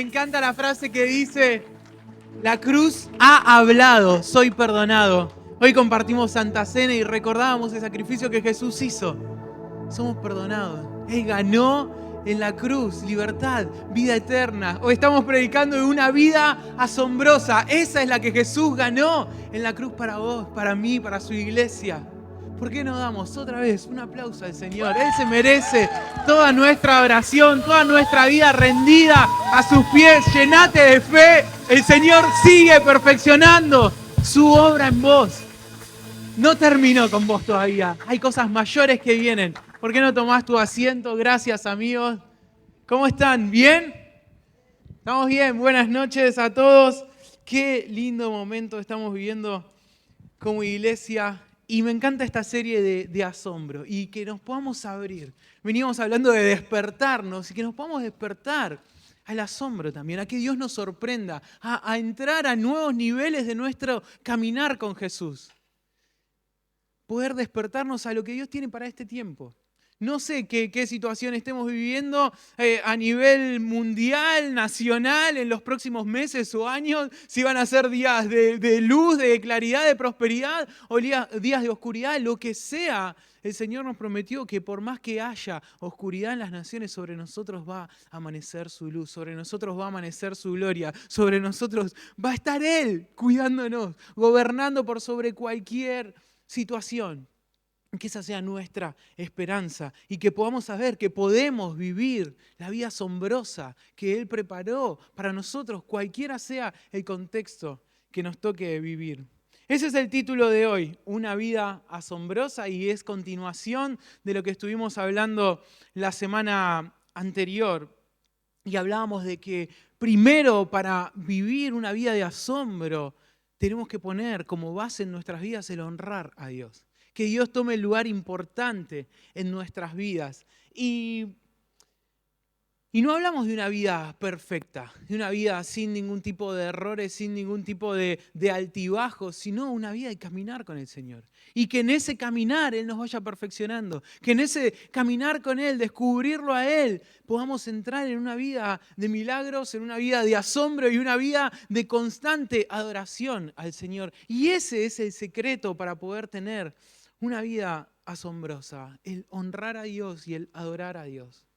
encanta la frase que dice, la cruz ha hablado, soy perdonado. Hoy compartimos Santa Cena y recordábamos el sacrificio que Jesús hizo. Somos perdonados. Él ganó en la cruz, libertad, vida eterna. Hoy estamos predicando de una vida asombrosa. Esa es la que Jesús ganó en la cruz para vos, para mí, para su iglesia. ¿Por qué no damos otra vez un aplauso al Señor? Él se merece toda nuestra oración, toda nuestra vida rendida a sus pies. Llenate de fe. El Señor sigue perfeccionando su obra en vos. No terminó con vos todavía. Hay cosas mayores que vienen. ¿Por qué no tomás tu asiento? Gracias, amigos. ¿Cómo están? ¿Bien? ¿Estamos bien? Buenas noches a todos. Qué lindo momento estamos viviendo como iglesia. Y me encanta esta serie de asombro y que nos podamos abrir. Veníamos hablando de despertarnos y que nos podamos despertar al asombro también, a que Dios nos sorprenda, a entrar a nuevos niveles de nuestro caminar con Jesús. Poder despertarnos a lo que Dios tiene para este tiempo. No sé qué situación estemos viviendo a nivel mundial, nacional, en los próximos meses o años, si van a ser días de luz, de claridad, de prosperidad, o días de oscuridad, lo que sea. El Señor nos prometió que por más que haya oscuridad en las naciones, sobre nosotros va a amanecer su luz, sobre nosotros va a amanecer su gloria, sobre nosotros va a estar Él cuidándonos, gobernando por sobre cualquier situación. Que esa sea nuestra esperanza y que podamos saber que podemos vivir la vida asombrosa que Él preparó para nosotros, cualquiera sea el contexto que nos toque vivir. Ese es el título de hoy, una vida asombrosa, y es continuación de lo que estuvimos hablando la semana anterior. Y hablábamos de que primero, para vivir una vida de asombro, tenemos que poner como base en nuestras vidas el honrar a Dios. Que Dios tome el lugar importante en nuestras vidas. Y no hablamos de una vida perfecta, de una vida sin ningún tipo de errores, sin ningún tipo de altibajos, sino una vida de caminar con el Señor. Y que en ese caminar Él nos vaya perfeccionando, que en ese caminar con Él, descubrirlo a Él, podamos entrar en una vida de milagros, en una vida de asombro y una vida de constante adoración al Señor. Y ese es el secreto para poder tener una vida asombrosa, el honrar a Dios y el adorar a Dios.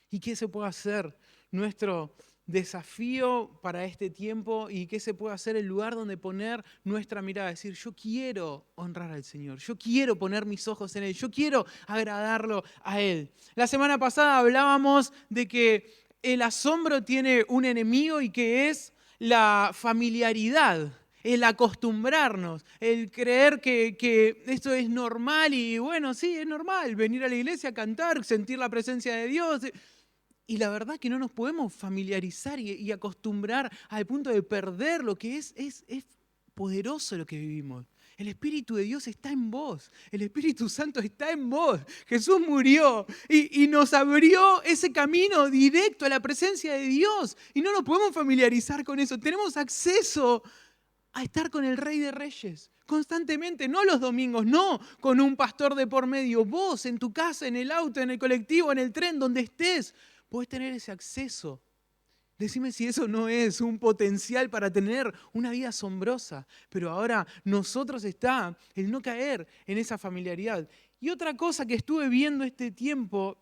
¿Y qué se puede hacer nuestro desafío para este tiempo? ¿Y qué se puede hacer el lugar donde poner nuestra mirada? Decir, yo quiero honrar al Señor, yo quiero poner mis ojos en Él, yo quiero agradarlo a Él. La semana pasada hablábamos de que el asombro tiene un enemigo y que es la familiaridad. El acostumbrarnos, el creer que esto es normal y bueno, sí, es normal venir a la iglesia, cantar, sentir la presencia de Dios. Y la verdad que no nos podemos familiarizar y acostumbrar al punto de perder lo que es poderoso lo que vivimos. El Espíritu de Dios está en vos, el Espíritu Santo está en vos. Jesús murió y nos abrió ese camino directo a la presencia de Dios. Y no nos podemos familiarizar con eso. Tenemos acceso a estar con el Rey de Reyes constantemente, no los domingos, no con un pastor de por medio. Vos en tu casa, en el auto, en el colectivo, en el tren, donde estés, podés tener ese acceso. Decime si eso no es un potencial para tener una vida asombrosa. Pero ahora nosotros está el no caer en esa familiaridad. Y otra cosa que estuve viendo este tiempo,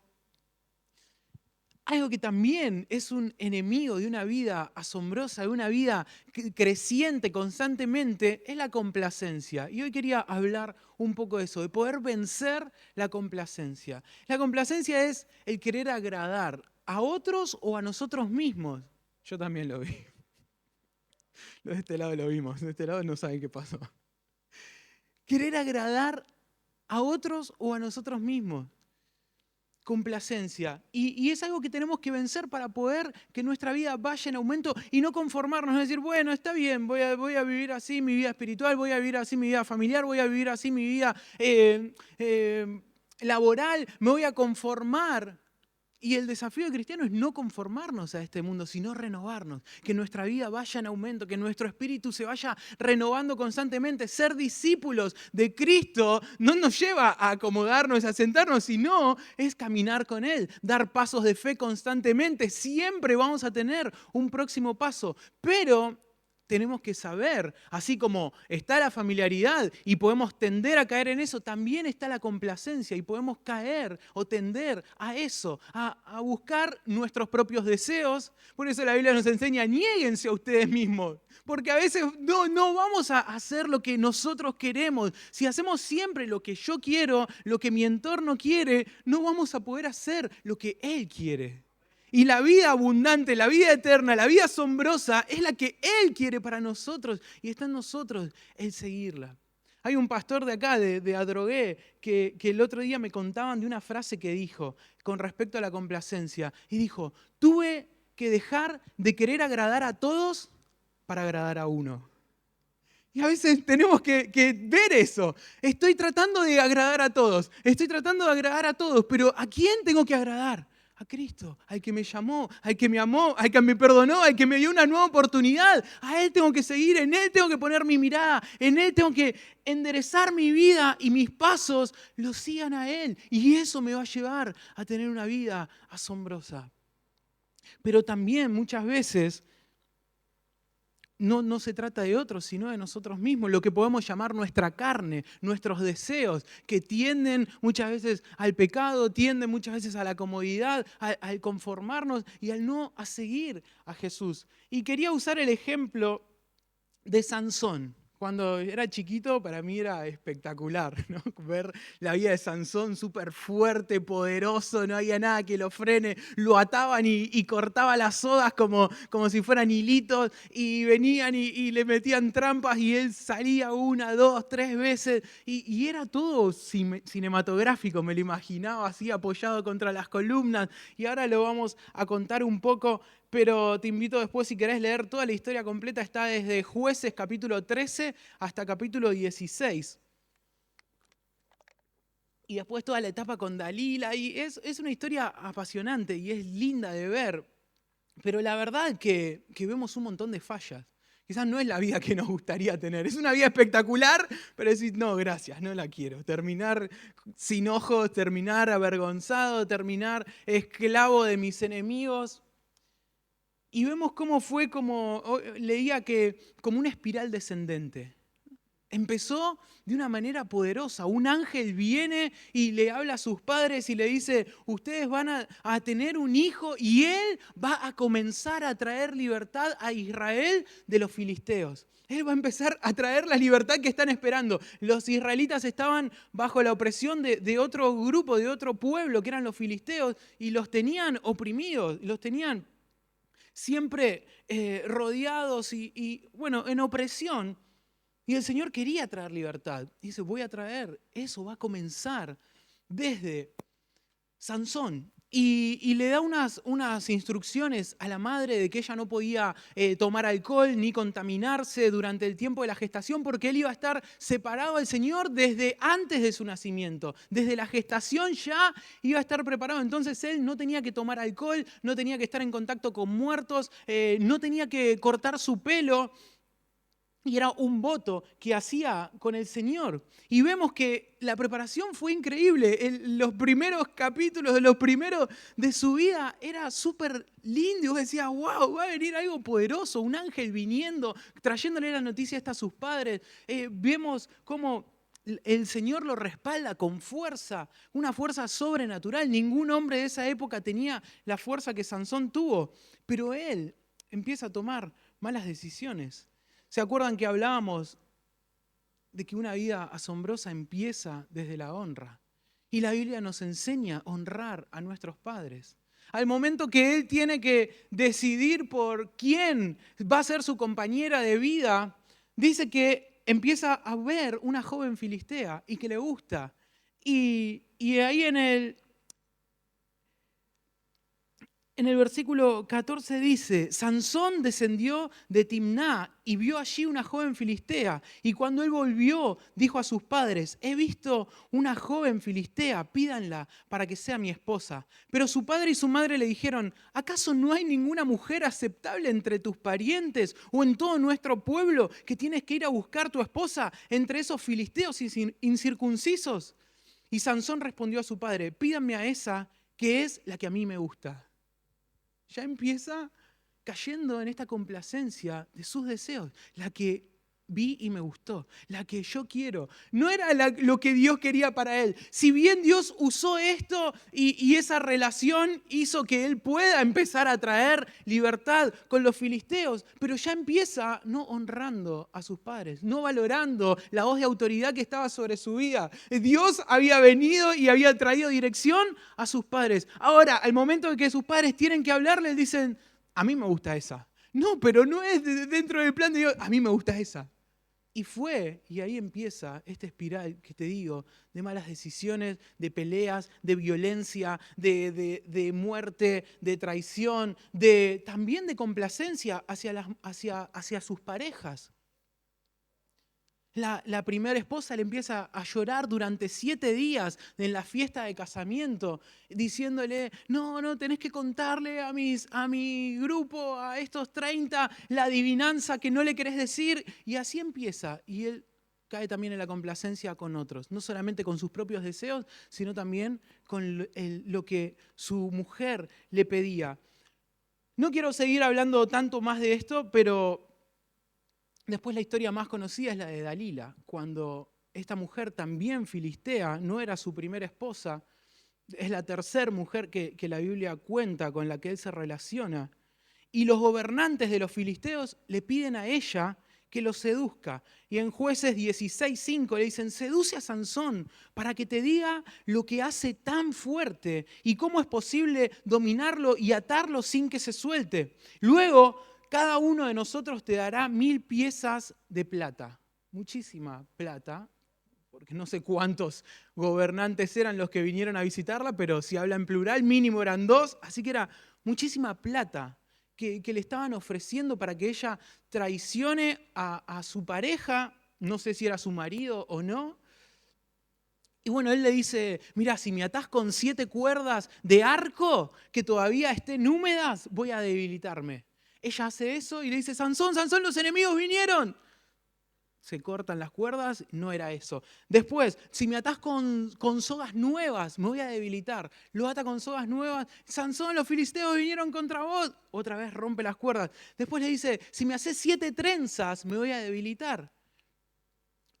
algo que también es un enemigo de una vida asombrosa, de una vida creciente constantemente, es la complacencia. Y hoy quería hablar un poco de eso, de poder vencer la complacencia. La complacencia es el querer agradar a otros o a nosotros mismos. Yo también lo vi. De este lado lo vimos, de este lado no saben qué pasó. Querer agradar a otros o a nosotros mismos. Complacencia. Y es algo que tenemos que vencer para poder que nuestra vida vaya en aumento y no conformarnos, no decir, bueno, está bien, voy a vivir así mi vida espiritual, voy a vivir así mi vida familiar, voy a vivir así mi vida laboral, me voy a conformar. Y el desafío del cristiano es no conformarnos a este mundo, sino renovarnos, que nuestra vida vaya en aumento, que nuestro espíritu se vaya renovando constantemente. Ser discípulos de Cristo no nos lleva a acomodarnos, a sentarnos, sino es caminar con Él, dar pasos de fe constantemente. Siempre vamos a tener un próximo paso, pero tenemos que saber, así como está la familiaridad y podemos tender a caer en eso, también está la complacencia y podemos caer o tender a eso, a buscar nuestros propios deseos. Por eso la Biblia nos enseña, niéguense a ustedes mismos, porque a veces no vamos a hacer lo que nosotros queremos. Si hacemos siempre lo que yo quiero, lo que mi entorno quiere, no vamos a poder hacer lo que Él quiere. Y la vida abundante, la vida eterna, la vida asombrosa es la que Él quiere para nosotros y está en nosotros el seguirla. Hay un pastor de acá, de Adrogué, que el otro día me contaban de una frase que dijo con respecto a la complacencia. Y dijo, tuve que dejar de querer agradar a todos para agradar a uno. Y a veces tenemos que ver eso. Estoy tratando de agradar a todos, pero ¿a quién tengo que agradar? A Cristo, al que me llamó, al que me amó, al que me perdonó, al que me dio una nueva oportunidad. A Él tengo que seguir, en Él tengo que poner mi mirada, en Él tengo que enderezar mi vida y mis pasos los sigan a Él. Y eso me va a llevar a tener una vida asombrosa. Pero también muchas veces no se trata de otros, sino de nosotros mismos, lo que podemos llamar nuestra carne, nuestros deseos, que tienden muchas veces al pecado, tienden muchas veces a la comodidad, al conformarnos y al no a seguir a Jesús. Y quería usar el ejemplo de Sansón. Cuando era chiquito, para mí era espectacular, ¿no? Ver la vida de Sansón súper fuerte, poderoso, no había nada que lo frene. Lo ataban y cortaba las sogas como si fueran hilitos y venían y le metían trampas y él salía 1, 2, 3 veces. Y era todo cinematográfico, me lo imaginaba así apoyado contra las columnas. Y ahora lo vamos a contar un poco. Pero te invito después, si querés leer toda la historia completa, está desde Jueces capítulo 13 hasta capítulo 16. Y después toda la etapa con Dalila. Y es una historia apasionante y es linda de ver. Pero la verdad que vemos un montón de fallas. Quizás no es la vida que nos gustaría tener. Es una vida espectacular, pero decir, no, gracias, no la quiero. Terminar sin ojos, terminar avergonzado, terminar esclavo de mis enemigos. Y vemos cómo fue, leía que como una espiral descendente. Empezó de una manera poderosa. Un ángel viene y le habla a sus padres y le dice, ustedes van a tener un hijo y él va a comenzar a traer libertad a Israel de los filisteos. Él va a empezar a traer la libertad que están esperando. Los israelitas estaban bajo la opresión de otro grupo, de otro pueblo, que eran los filisteos, y los tenían oprimidos, los tenían siempre rodeados y en opresión. Y el Señor quería traer libertad. Y dice, voy a traer, eso va a comenzar desde Sansón. Y le da unas instrucciones a la madre de que ella no podía tomar alcohol ni contaminarse durante el tiempo de la gestación porque él iba a estar separado del Señor desde antes de su nacimiento. Desde la gestación ya iba a estar preparado. Entonces él no tenía que tomar alcohol, no tenía que estar en contacto con muertos, no tenía que cortar su pelo. Y era un voto que hacía con el Señor. Y vemos que la preparación fue increíble. Los primeros capítulos, los primeros de su vida, era súper lindo. Y vos decías, wow, va a venir algo poderoso, un ángel viniendo, trayéndole la noticia esta a sus padres. Vemos cómo el Señor lo respalda con fuerza, una fuerza sobrenatural. Ningún hombre de esa época tenía la fuerza que Sansón tuvo. Pero él empieza a tomar malas decisiones. ¿Se acuerdan que hablábamos de que una vida asombrosa empieza desde la honra? Y la Biblia nos enseña a honrar a nuestros padres. Al momento que él tiene que decidir por quién va a ser su compañera de vida, dice que empieza a ver una joven filistea y que le gusta. Y ahí en En el versículo 14 dice, Sansón descendió de Timná y vio allí una joven filistea. Y cuando él volvió, dijo a sus padres, he visto una joven filistea, pídanla para que sea mi esposa. Pero su padre y su madre le dijeron, ¿acaso no hay ninguna mujer aceptable entre tus parientes o en todo nuestro pueblo que tienes que ir a buscar tu esposa entre esos filisteos incircuncisos? Y Sansón respondió a su padre, pídanme a esa que es la que a mí me gusta. Ya empieza cayendo en esta complacencia de sus deseos, la que vi y me gustó, la que yo quiero. No era lo que Dios quería para él. Si bien Dios usó esto y esa relación hizo que él pueda empezar a traer libertad con los filisteos, pero ya empieza no honrando a sus padres, no valorando la voz de autoridad que estaba sobre su vida. Dios había venido y había traído dirección a sus padres. Ahora, al momento de que sus padres tienen que hablarles, dicen, a mí me gusta esa. No, pero no es dentro del plan de Dios, a mí me gusta esa. Y ahí empieza esta espiral que te digo, de malas decisiones, de peleas, de violencia, de muerte, de traición, también de complacencia hacia sus parejas. La primera esposa le empieza a llorar durante 7 días en la fiesta de casamiento, diciéndole, no, tenés que contarle a mi grupo, a estos 30, la adivinanza que no le querés decir. Y así empieza. Y él cae también en la complacencia con otros, no solamente con sus propios deseos, sino también con lo que su mujer le pedía. No quiero seguir hablando tanto más de esto, pero después la historia más conocida es la de Dalila, cuando esta mujer también filistea, no era su primera esposa, es la tercera mujer que la Biblia cuenta, con la que él se relaciona. Y los gobernantes de los filisteos le piden a ella que los seduzca. Y en Jueces 16:5 le dicen, seduce a Sansón para que te diga lo que hace tan fuerte y cómo es posible dominarlo y atarlo sin que se suelte. Luego, cada uno de nosotros te dará 1000 piezas de plata. Muchísima plata, porque no sé cuántos gobernantes eran los que vinieron a visitarla, pero si habla en plural, mínimo eran 2, así que era muchísima plata que le estaban ofreciendo para que ella traicione a su pareja, no sé si era su marido o no. Y bueno, él le dice, mira, si me atás con 7 cuerdas de arco que todavía estén húmedas, voy a debilitarme. Ella hace eso y le dice, Sansón, Sansón, los enemigos vinieron. Se cortan las cuerdas, no era eso. Después, si me atás con sogas nuevas, me voy a debilitar. Lo ata con sogas nuevas. Sansón, los filisteos vinieron contra vos. Otra vez rompe las cuerdas. Después le dice, si me haces 7 trenzas, me voy a debilitar.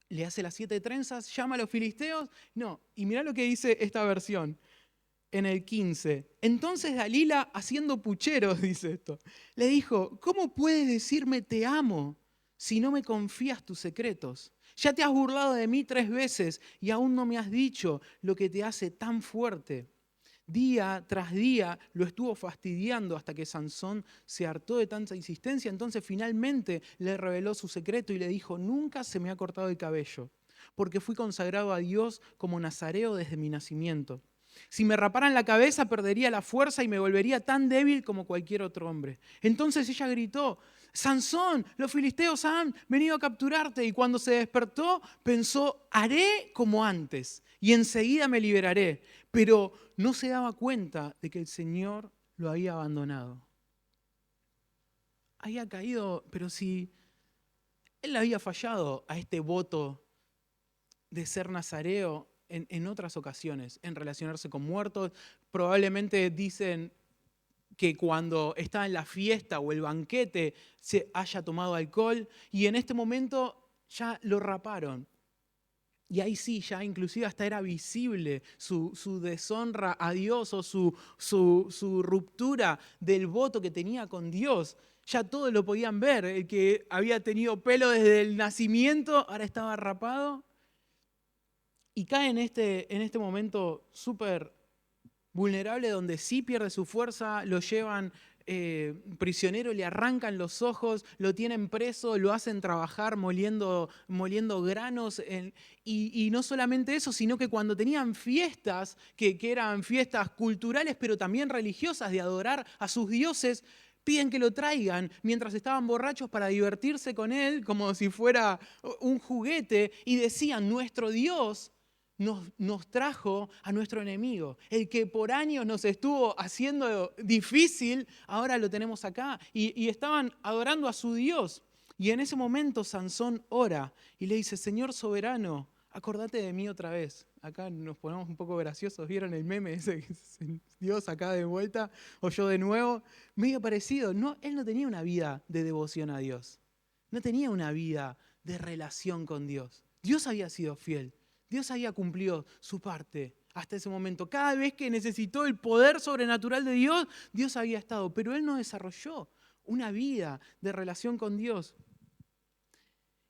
Le hace las 7 trenzas, llama a los filisteos. No, y mirá lo que dice esta versión. En el 15. Entonces Dalila, haciendo pucheros, dice esto, le dijo, ¿cómo puedes decirme te amo si no me confías tus secretos? Ya te has burlado de mí 3 veces y aún no me has dicho lo que te hace tan fuerte. Día tras día lo estuvo fastidiando hasta que Sansón se hartó de tanta insistencia. Entonces finalmente le reveló su secreto y le dijo, nunca se me ha cortado el cabello, porque fui consagrado a Dios como nazareo desde mi nacimiento. Si me raparan la cabeza perdería la fuerza y me volvería tan débil como cualquier otro hombre. Entonces ella gritó, Sansón, los filisteos han venido a capturarte. Y cuando se despertó pensó, haré como antes y enseguida me liberaré. Pero no se daba cuenta de que el Señor lo había abandonado. Había caído, pero si él había fallado a este voto de ser nazareo en otras ocasiones, en relacionarse con muertos. Probablemente dicen que cuando estaba en la fiesta o el banquete se haya tomado alcohol y en este momento ya lo raparon. Y ahí sí, ya inclusive hasta era visible su deshonra a Dios o su ruptura del voto que tenía con Dios. Ya todos lo podían ver. El que había tenido pelo desde el nacimiento ahora estaba rapado. Y cae en este momento súper vulnerable donde sí pierde su fuerza, lo llevan prisionero, le arrancan los ojos, lo tienen preso, lo hacen trabajar moliendo granos. Y no solamente eso, sino que cuando tenían fiestas, que eran fiestas culturales, pero también religiosas, de adorar a sus dioses, piden que lo traigan mientras estaban borrachos para divertirse con él, como si fuera un juguete, y decían, nuestro Dios nos trajo a nuestro enemigo. El que por años nos estuvo haciendo difícil, ahora lo tenemos acá. Y estaban adorando a su Dios. Y en ese momento Sansón ora y le dice, Señor soberano, acordate de mí otra vez. Acá nos ponemos un poco graciosos. ¿Vieron el meme ese? Dios acá de vuelta o yo de nuevo. Medio parecido. No, él no tenía una vida de devoción a Dios. No tenía una vida de relación con Dios. Dios había sido fiel. Dios había cumplido su parte hasta ese momento. Cada vez que necesitó el poder sobrenatural de Dios, Dios había estado. Pero él no desarrolló una vida de relación con Dios.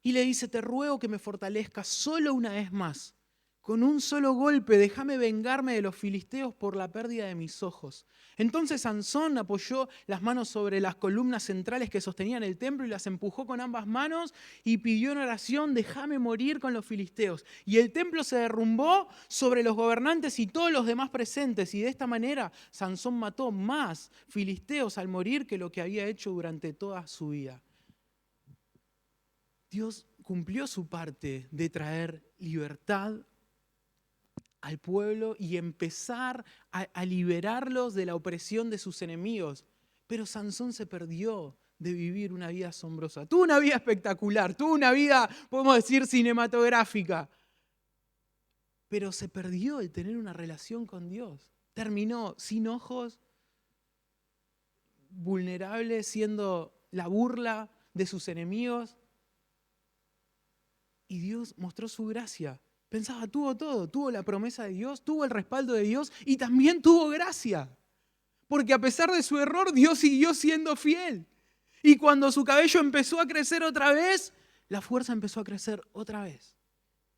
Y le dice, te ruego que me fortalezcas solo una vez más. Con un solo golpe, déjame vengarme de los filisteos por la pérdida de mis ojos. Entonces Sansón apoyó las manos sobre las columnas centrales que sostenían el templo y las empujó con ambas manos y pidió en oración, déjame morir con los filisteos. Y el templo se derrumbó sobre los gobernantes y todos los demás presentes. Y de esta manera Sansón mató más filisteos al morir que lo que había hecho durante toda su vida. Dios cumplió su parte de traer libertad al pueblo y empezar a liberarlos de la opresión de sus enemigos. Pero Sansón se perdió de vivir una vida asombrosa. Tuvo una vida espectacular, tuvo una vida, podemos decir, cinematográfica. Pero se perdió el tener una relación con Dios. Terminó sin ojos, vulnerable, siendo la burla de sus enemigos. Y Dios mostró su gracia. Pensaba, tuvo todo, tuvo la promesa de Dios, tuvo el respaldo de Dios y también tuvo gracia. Porque a pesar de su error, Dios siguió siendo fiel. Y cuando su cabello empezó a crecer otra vez, la fuerza empezó a crecer otra vez.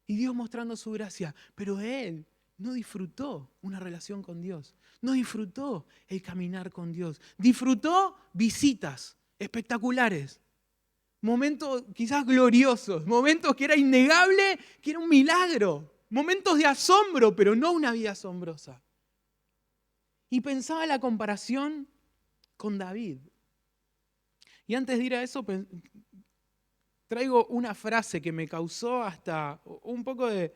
Y Dios mostrando su gracia. Pero él no disfrutó una relación con Dios. No disfrutó el caminar con Dios. Disfrutó visitas espectaculares. Momentos quizás gloriosos, momentos que era innegable, que era un milagro, momentos de asombro, pero no una vida asombrosa. Y pensaba la comparación con David. Y antes de ir a eso, traigo una frase que me causó hasta un poco de,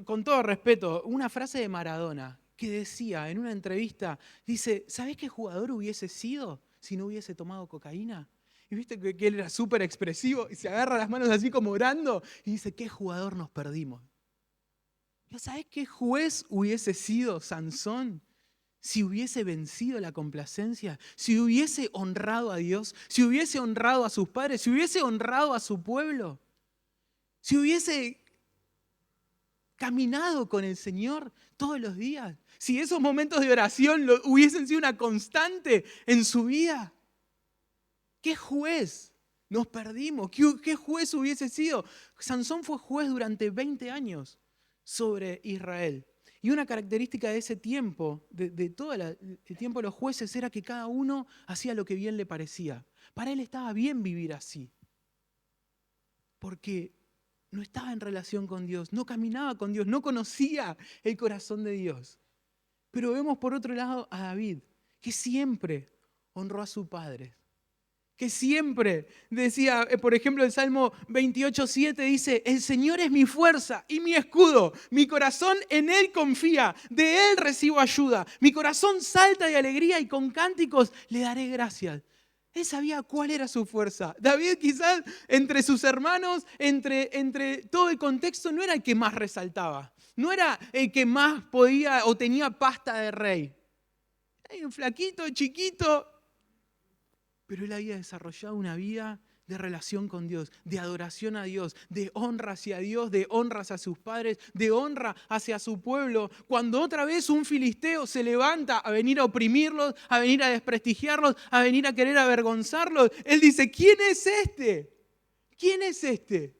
con todo respeto, una frase de Maradona, que decía en una entrevista, dice, ¿sabés qué jugador hubiese sido si no hubiese tomado cocaína? Y viste que él era súper expresivo y se agarra las manos así como orando y dice, ¿qué jugador nos perdimos? ¿Sabés qué juez hubiese sido Sansón si hubiese vencido la complacencia? Si hubiese honrado a Dios, si hubiese honrado a sus padres, si hubiese honrado a su pueblo, si hubiese caminado con el Señor todos los días, si esos momentos de oración hubiesen sido una constante en su vida. ¿Qué juez nos perdimos? ¿Qué juez hubiese sido? Sansón fue juez durante 20 años sobre Israel. Y una característica de ese tiempo, de todo el tiempo de los jueces, era que cada uno hacía lo que bien le parecía. Para él estaba bien vivir así. Porque no estaba en relación con Dios, no caminaba con Dios, no conocía el corazón de Dios. Pero vemos por otro lado a David, que siempre honró a su padre. Que siempre decía, por ejemplo, el Salmo 28:7 dice, el Señor es mi fuerza y mi escudo, mi corazón en Él confía, de Él recibo ayuda, mi corazón salta de alegría y con cánticos le daré gracias. Él sabía cuál era su fuerza. David quizás entre sus hermanos, entre todo el contexto, no era el que más resaltaba, no era el que más podía o tenía pasta de rey. Era un flaquito, chiquito. Pero él había desarrollado una vida de relación con Dios, de adoración a Dios, de honra hacia Dios, de honra hacia sus padres, de honra hacia su pueblo. Cuando otra vez un filisteo se levanta a venir a oprimirlos, a venir a desprestigiarlos, a venir a querer avergonzarlos, él dice, ¿quién es este? ¿Quién es este?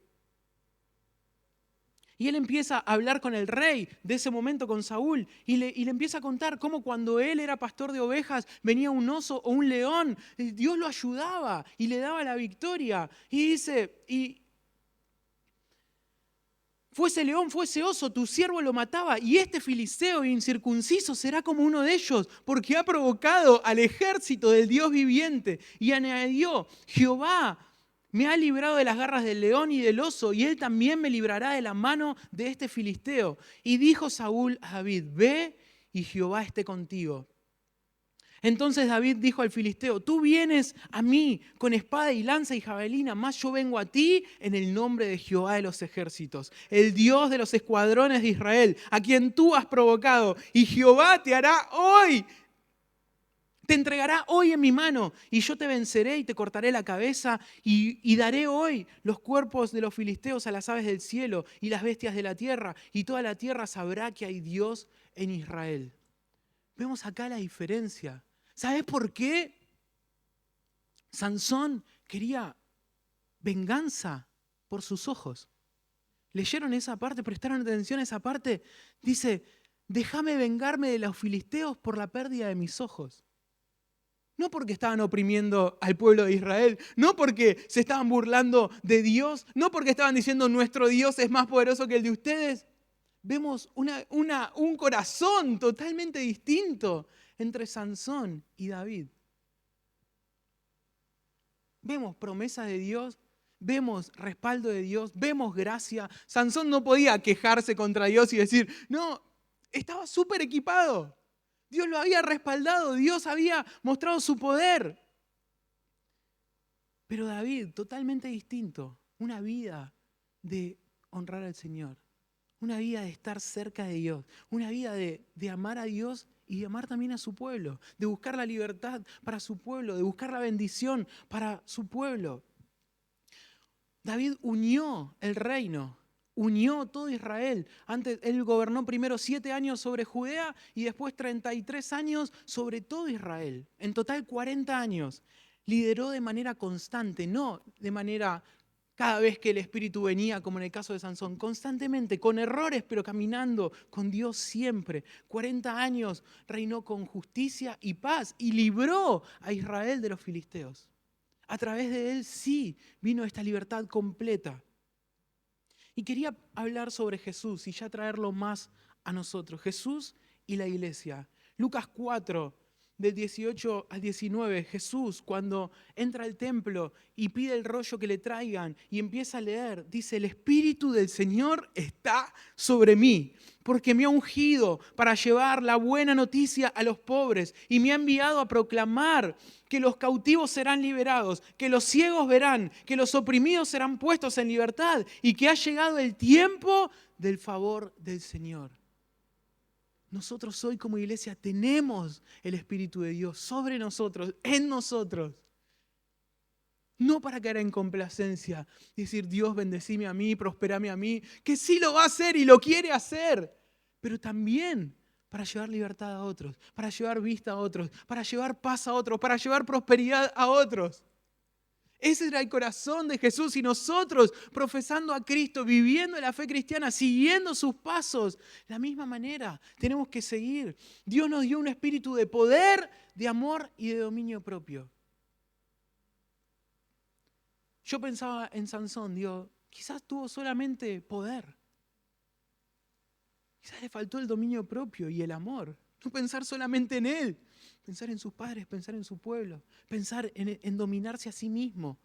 Y él empieza a hablar con el rey de ese momento, con Saúl, y le empieza a contar cómo cuando él era pastor de ovejas venía un oso o un león, Dios lo ayudaba y le daba la victoria. Y dice, fuese león, fuese oso, tu siervo lo mataba, y este filisteo incircunciso será como uno de ellos, porque ha provocado al ejército del Dios viviente. Y añadió, Jehová me ha librado de las garras del león y del oso, y él también me librará de la mano de este filisteo. Y dijo Saúl a David, ve y Jehová esté contigo. Entonces David dijo al filisteo, tú vienes a mí con espada y lanza y jabalina, mas yo vengo a ti en el nombre de Jehová de los ejércitos, el Dios de los escuadrones de Israel, a quien tú has provocado, y Jehová te hará hoy, te entregará hoy en mi mano, y yo te venceré y te cortaré la cabeza, y daré hoy los cuerpos de los filisteos a las aves del cielo y las bestias de la tierra, y toda la tierra sabrá que hay Dios en Israel. Vemos acá la diferencia. ¿Sabes por qué? Sansón quería venganza por sus ojos. ¿Leyeron esa parte? ¿Prestaron atención a esa parte? Dice, déjame vengarme de los filisteos por la pérdida de mis ojos. No porque estaban oprimiendo al pueblo de Israel, no porque se estaban burlando de Dios, no porque estaban diciendo nuestro Dios es más poderoso que el de ustedes. Vemos un corazón totalmente distinto entre Sansón y David. Vemos promesa de Dios, vemos respaldo de Dios, vemos gracia. Sansón no podía quejarse contra Dios y decir, no, estaba súper equipado. Dios lo había respaldado, Dios había mostrado su poder. Pero David, totalmente distinto, una vida de honrar al Señor, una vida de estar cerca de Dios, una vida de amar a Dios y de amar también a su pueblo, de buscar la libertad para su pueblo, de buscar la bendición para su pueblo. David unió el reino, unió todo Israel. Antes él gobernó primero 7 años sobre Judea y después 33 años sobre todo Israel. En total 40 años. Lideró de manera constante, no de manera cada vez que el Espíritu venía, como en el caso de Sansón, constantemente, con errores, pero caminando con Dios siempre. 40 años reinó con justicia y paz y libró a Israel de los filisteos. A través de él sí vino esta libertad completa. Y quería hablar sobre Jesús y ya traerlo más a nosotros. Jesús y la iglesia. Lucas 4, del 18 al 19, Jesús cuando entra al templo y pide el rollo que le traigan y empieza a leer, dice, el Espíritu del Señor está sobre mí, porque me ha ungido para llevar la buena noticia a los pobres y me ha enviado a proclamar que los cautivos serán liberados, que los ciegos verán, que los oprimidos serán puestos en libertad y que ha llegado el tiempo del favor del Señor. Nosotros hoy como iglesia tenemos el Espíritu de Dios sobre nosotros, en nosotros. No para caer en complacencia, decir Dios bendecime a mí, prosperame a mí, que sí lo va a hacer y lo quiere hacer, pero también para llevar libertad a otros, para llevar vista a otros, para llevar paz a otros, para llevar prosperidad a otros. Ese era el corazón de Jesús y nosotros profesando a Cristo, viviendo la fe cristiana, siguiendo sus pasos, de la misma manera tenemos que seguir. Dios nos dio un espíritu de poder, de amor y de dominio propio. Yo pensaba en Sansón, digo, quizás tuvo solamente poder. Quizás le faltó el dominio propio y el amor. No pensar solamente en él. Pensar en sus padres, pensar en su pueblo, pensar en dominarse a sí mismo.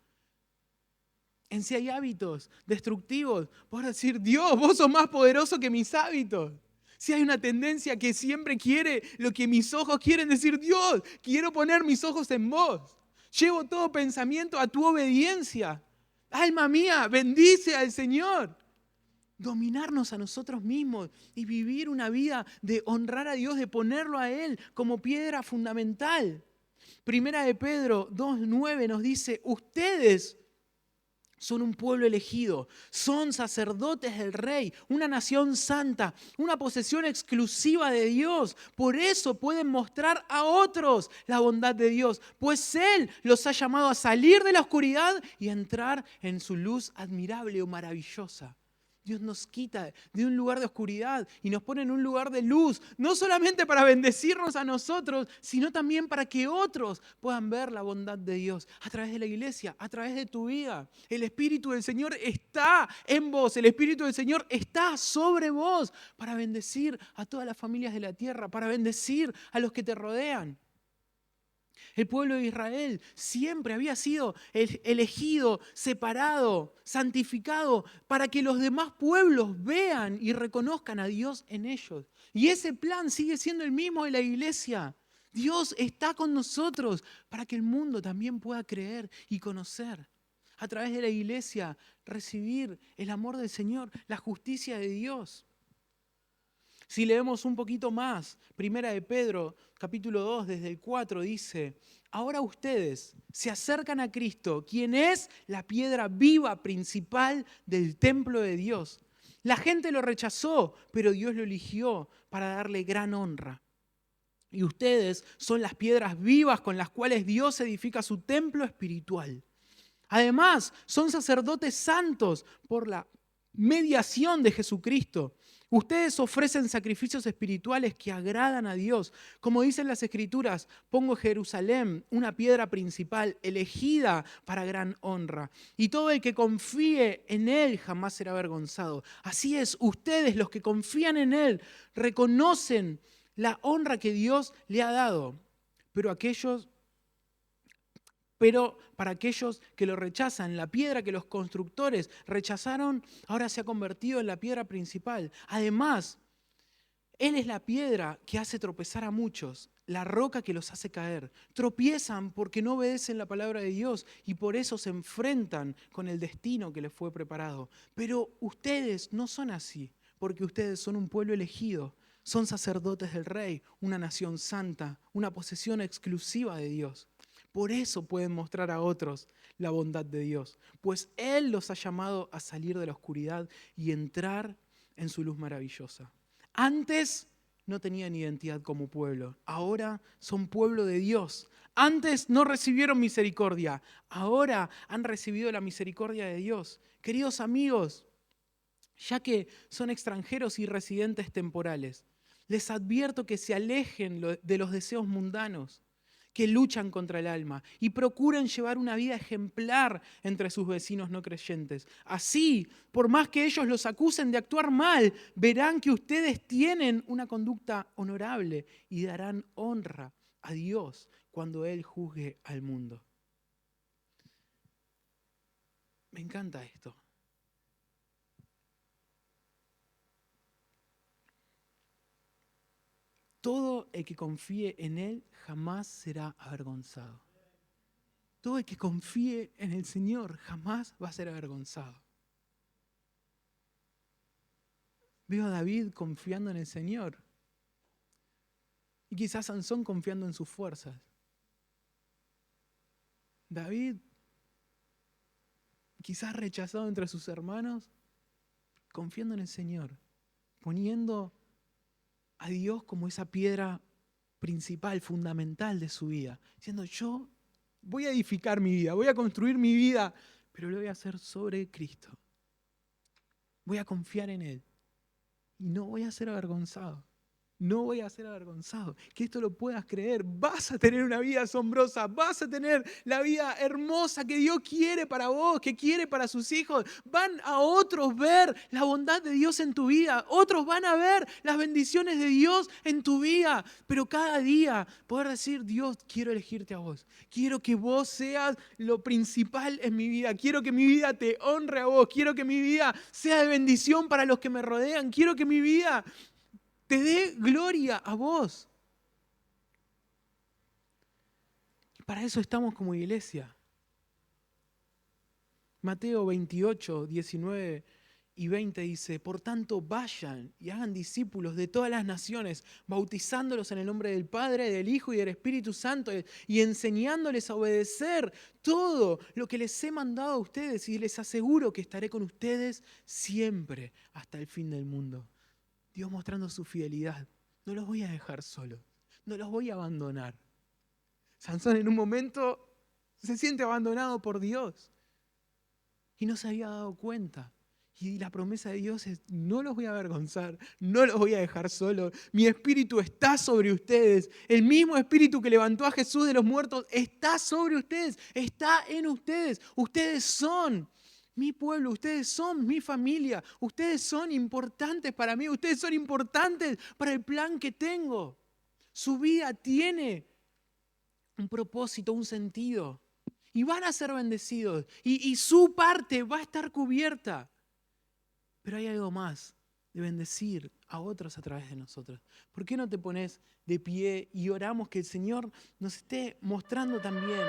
En si hay hábitos destructivos, poder decir, Dios, vos sos más poderoso que mis hábitos. Si hay una tendencia que siempre quiere lo que mis ojos quieren, decir, Dios, quiero poner mis ojos en vos. Llevo todo pensamiento a tu obediencia. Alma mía, bendice al Señor. Dominarnos a nosotros mismos y vivir una vida de honrar a Dios, de ponerlo a Él como piedra fundamental. Primera de Pedro 2:9 nos dice, ustedes son un pueblo elegido, son sacerdotes del Rey, una nación santa, una posesión exclusiva de Dios. Por eso pueden mostrar a otros la bondad de Dios, pues Él los ha llamado a salir de la oscuridad y a entrar en su luz admirable o maravillosa. Dios nos quita de un lugar de oscuridad y nos pone en un lugar de luz, no solamente para bendecirnos a nosotros, sino también para que otros puedan ver la bondad de Dios a través de la iglesia, a través de tu vida. El Espíritu del Señor está en vos, el Espíritu del Señor está sobre vos para bendecir a todas las familias de la tierra, para bendecir a los que te rodean. El pueblo de Israel siempre había sido elegido, separado, santificado, para que los demás pueblos vean y reconozcan a Dios en ellos. Y ese plan sigue siendo el mismo de la iglesia. Dios está con nosotros para que el mundo también pueda creer y conocer. A través de la iglesia, recibir el amor del Señor, la justicia de Dios. Si leemos un poquito más, Primera de Pedro, capítulo 2, desde el 4, dice: ahora ustedes se acercan a Cristo, quien es la piedra viva principal del templo de Dios. La gente lo rechazó, pero Dios lo eligió para darle gran honra. Y ustedes son las piedras vivas con las cuales Dios edifica su templo espiritual. Además, son sacerdotes santos por la mediación de Jesucristo. Ustedes ofrecen sacrificios espirituales que agradan a Dios. Como dicen las Escrituras, pongo Jerusalén, una piedra principal, elegida para gran honra. Y todo el que confíe en Él jamás será avergonzado. Así es, ustedes, los que confían en Él, reconocen la honra que Dios le ha dado. Pero para aquellos que lo rechazan, la piedra que los constructores rechazaron, ahora se ha convertido en la piedra principal. Además, Él es la piedra que hace tropezar a muchos, la roca que los hace caer. Tropiezan porque no obedecen la palabra de Dios y por eso se enfrentan con el destino que les fue preparado. Pero ustedes no son así, porque ustedes son un pueblo elegido, son sacerdotes del Rey, una nación santa, una posesión exclusiva de Dios. Por eso pueden mostrar a otros la bondad de Dios, pues Él los ha llamado a salir de la oscuridad y entrar en su luz maravillosa. Antes no tenían identidad como pueblo, ahora son pueblo de Dios. Antes no recibieron misericordia, ahora han recibido la misericordia de Dios. Queridos amigos, ya que son extranjeros y residentes temporales, les advierto que se alejen de los deseos mundanos que luchan contra el alma y procuren llevar una vida ejemplar entre sus vecinos no creyentes. Así, por más que ellos los acusen de actuar mal, verán que ustedes tienen una conducta honorable y darán honra a Dios cuando Él juzgue al mundo. Me encanta esto. Todo el que confíe en Él jamás será avergonzado. Todo el que confíe en el Señor jamás va a ser avergonzado. Veo a David confiando en el Señor. Y quizás Sansón confiando en sus fuerzas. David, quizás rechazado entre sus hermanos, confiando en el Señor, poniendo a Dios como esa piedra principal, fundamental de su vida, diciendo: yo voy a edificar mi vida, voy a construir mi vida, pero lo voy a hacer sobre Cristo. Voy a confiar en Él y no voy a ser avergonzado. No voy a ser avergonzado. Que esto lo puedas creer. Vas a tener una vida asombrosa. Vas a tener la vida hermosa que Dios quiere para vos, que quiere para sus hijos. Van a otros ver la bondad de Dios en tu vida. Otros van a ver las bendiciones de Dios en tu vida. Pero cada día poder decir: Dios, quiero elegirte a vos. Quiero que vos seas lo principal en mi vida. Quiero que mi vida te honre a vos. Quiero que mi vida sea de bendición para los que me rodean. Quiero que mi vida te dé gloria a vos. Y para eso estamos como iglesia. Mateo 28, 19 y 20 dice: por tanto, vayan y hagan discípulos de todas las naciones, bautizándolos en el nombre del Padre, del Hijo y del Espíritu Santo, y enseñándoles a obedecer todo lo que les he mandado a ustedes, y les aseguro que estaré con ustedes siempre hasta el fin del mundo. Dios mostrando su fidelidad. No los voy a dejar solos. No los voy a abandonar. Sansón en un momento se siente abandonado por Dios y no se había dado cuenta. Y la promesa de Dios es, no los voy a avergonzar, no los voy a dejar solos. Mi espíritu está sobre ustedes. El mismo espíritu que levantó a Jesús de los muertos está sobre ustedes, está en ustedes. Ustedes son mi pueblo, ustedes son mi familia, ustedes son importantes para mí, ustedes son importantes para el plan que tengo. Su vida tiene un propósito, un sentido. Y van a ser bendecidos. Y su parte va a estar cubierta. Pero hay algo más, de bendecir a otros a través de nosotros. ¿Por qué no te pones de pie y oramos que el Señor nos esté mostrando también?